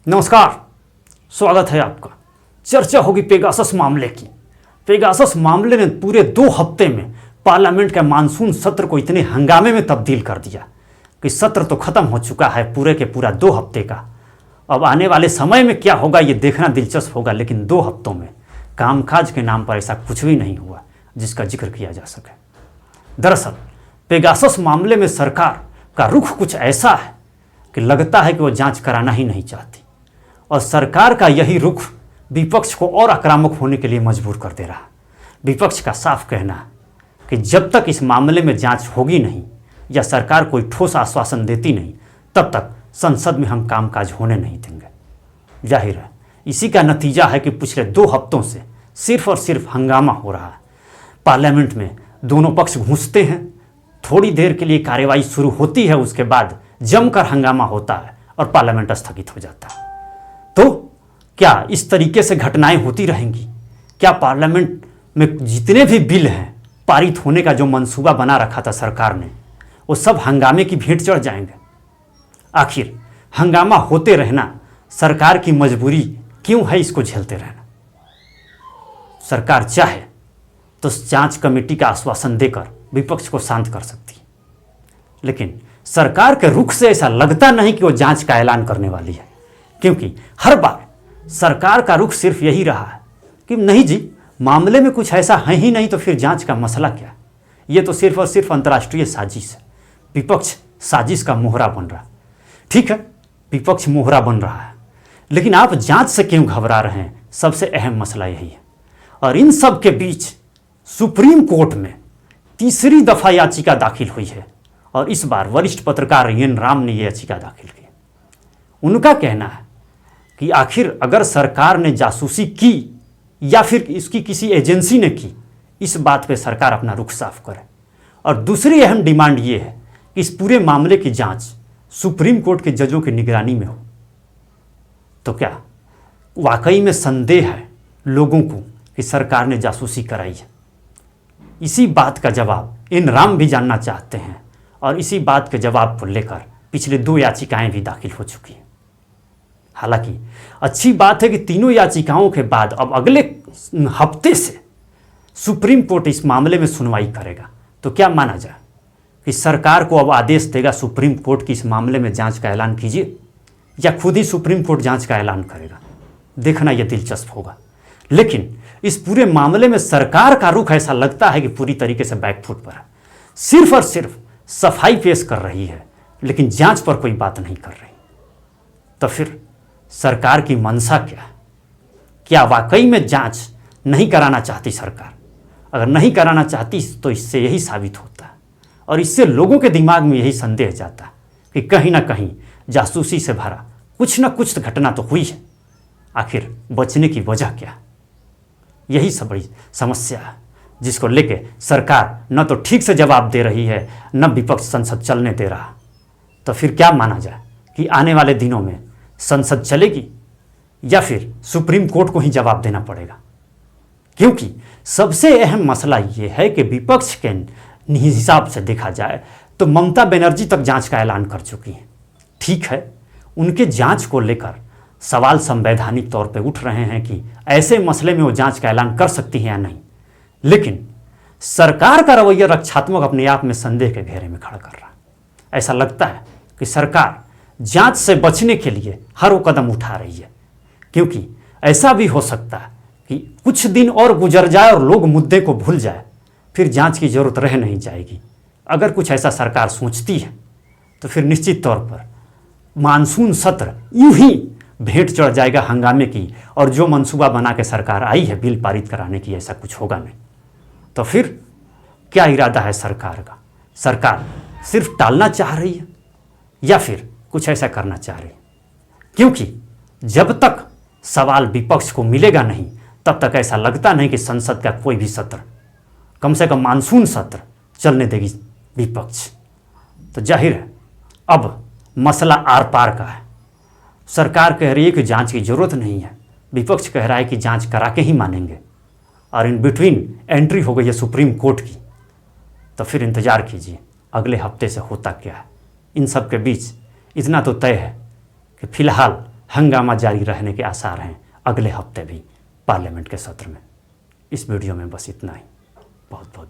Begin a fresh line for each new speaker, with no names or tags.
नमस्कार, स्वागत है आपका। चर्चा होगी पेगासस मामले की। पेगासस मामले ने पूरे 2 हफ्ते में पार्लियामेंट के मानसून सत्र को इतने हंगामे में तब्दील कर दिया कि सत्र तो खत्म हो चुका है पूरे के पूरा 2 हफ्ते का। अब आने वाले समय में क्या होगा ये देखना दिलचस्प होगा, लेकिन 2 हफ्तों में कामकाज के नाम पर ऐसा कुछ भी नहीं हुआ जिसका जिक्र किया जा सके। दरअसल पेगासस मामले में सरकार का रुख कुछ ऐसा है कि लगता है कि वो जांच कराना ही नहीं चाहती, और सरकार का यही रुख विपक्ष को और आक्रामक होने के लिए मजबूर कर दे रहा है। विपक्ष का साफ कहना है कि जब तक इस मामले में जांच होगी नहीं या सरकार कोई ठोस आश्वासन देती नहीं, तब तक संसद में हम कामकाज होने नहीं देंगे। जाहिर है इसी का नतीजा है कि पिछले 2 हफ्तों से सिर्फ और सिर्फ हंगामा हो रहा है। पार्लियामेंट में दोनों पक्ष घुसते हैं, थोड़ी देर के लिए कार्यवाही शुरू होती है, उसके बाद जमकर हंगामा होता है और पार्लियामेंट स्थगित हो जाता है। तो क्या इस तरीके से घटनाएं होती रहेंगी? क्या पार्लियामेंट में जितने भी बिल हैं पारित होने का जो मंसूबा बना रखा था सरकार ने, वो सब हंगामे की भेंट चढ़ जाएंगे? आखिर हंगामा होते रहना सरकार की मजबूरी क्यों है इसको झेलते रहना? सरकार चाहे तो जांच कमेटी का आश्वासन देकर विपक्ष को शांत कर सकती है, लेकिन सरकार के रुख से ऐसा लगता नहीं कि वो जांच का ऐलान करने वाली है, क्योंकि हर बार सरकार का रुख सिर्फ यही रहा है कि नहीं जी, मामले में कुछ ऐसा है ही नहीं तो फिर जांच का मसला क्या? ये तो सिर्फ और सिर्फ अंतर्राष्ट्रीय साजिश है। विपक्ष साजिश का मोहरा बन रहा है। ठीक है, विपक्ष मोहरा बन रहा है, लेकिन आप जांच से क्यों घबरा रहे हैं? सबसे अहम मसला यही है। और इन सब के बीच सुप्रीम कोर्ट में तीसरी दफा याचिका दाखिल हुई है, और इस बार वरिष्ठ पत्रकार एन राम ने यह याचिका दाखिल की। उनका कहना है कि आखिर अगर सरकार ने जासूसी की या फिर इसकी किसी एजेंसी ने की, इस बात पे सरकार अपना रुख साफ करे। और दूसरी अहम डिमांड ये है कि इस पूरे मामले की जांच सुप्रीम कोर्ट के जजों की निगरानी में हो। तो क्या वाकई में संदेह है लोगों को कि सरकार ने जासूसी कराई है? इसी बात का जवाब एन राम भी जानना चाहते हैं, और इसी बात के जवाब को लेकर पिछले 2 याचिकाएं भी दाखिल हो चुकी हैं। हालांकि अच्छी बात है कि तीनों याचिकाओं के बाद अब अगले हफ्ते से सुप्रीम कोर्ट इस मामले में सुनवाई करेगा। तो क्या माना जाए कि सरकार को अब आदेश देगा सुप्रीम कोर्ट की इस मामले में जांच का ऐलान कीजिए, या खुद ही सुप्रीम कोर्ट जांच का ऐलान करेगा? देखना यह दिलचस्प होगा। लेकिन इस पूरे मामले में सरकार का रुख ऐसा लगता है कि पूरी तरीके से बैकफुट पर है। सिर्फ और सिर्फ सफाई पेश कर रही है, लेकिन जांच पर कोई बात नहीं कर रही। तो फिर सरकार की मंशा क्या है? क्या वाकई में जांच नहीं कराना चाहती सरकार? अगर नहीं कराना चाहती तो इससे यही साबित होता है, और इससे लोगों के दिमाग में यही संदेह जाता है कि कहीं ना कहीं जासूसी से भरा कुछ ना कुछ घटना तो हुई है। आखिर बचने की वजह क्या? यही सब बड़ी समस्या है, जिसको लेके सरकार न तो ठीक से जवाब दे रही है, न विपक्ष संसद चलने दे रहा। तो फिर क्या माना जाए कि आने वाले दिनों में संसद चलेगी या फिर सुप्रीम कोर्ट को ही जवाब देना पड़ेगा? क्योंकि सबसे अहम मसला ये है कि विपक्ष के हिसाब से देखा जाए तो ममता बनर्जी तक जांच का ऐलान कर चुकी हैं। ठीक है, उनके जांच को लेकर सवाल संवैधानिक तौर पे उठ रहे हैं कि ऐसे मसले में वो जांच का ऐलान कर सकती है या नहीं, लेकिन सरकार का रवैया रक्षात्मक अपने आप में संदेह के घेरे में खड़ा कर रहा है। ऐसा लगता है कि सरकार जांच से बचने के लिए हर वो कदम उठा रही है, क्योंकि ऐसा भी हो सकता है कि कुछ दिन और गुजर जाए और लोग मुद्दे को भूल जाए, फिर जांच की जरूरत रह नहीं जाएगी। अगर कुछ ऐसा सरकार सोचती है तो फिर निश्चित तौर पर मानसून सत्र यूं ही भेंट चढ़ जाएगा हंगामे की, और जो मंसूबा बना के सरकार आई है बिल पारित कराने की, ऐसा कुछ होगा नहीं। तो फिर क्या इरादा है सरकार का? सरकार सिर्फ टालना चाह रही है या फिर कुछ ऐसा करना चाह रही है? क्योंकि जब तक सवाल विपक्ष को मिलेगा नहीं, तब तक ऐसा लगता नहीं कि संसद का कोई भी सत्र, कम से कम मानसून सत्र, चलने देगी विपक्ष। तो जाहिर है अब मसला आर पार का है। सरकार कह रही है कि जांच की जरूरत नहीं है, विपक्ष कह रहा है कि जांच करा के ही मानेंगे, और इन बिटवीन एंट्री हो गई है सुप्रीम कोर्ट की। तो फिर इंतजार कीजिए अगले हफ्ते से होता क्या है। इन सब के बीच इतना तो तय है कि फिलहाल हंगामा जारी रहने के आसार हैं अगले हफ्ते भी पार्लियामेंट के सत्र में। इस वीडियो में बस इतना ही। बहुत बहुत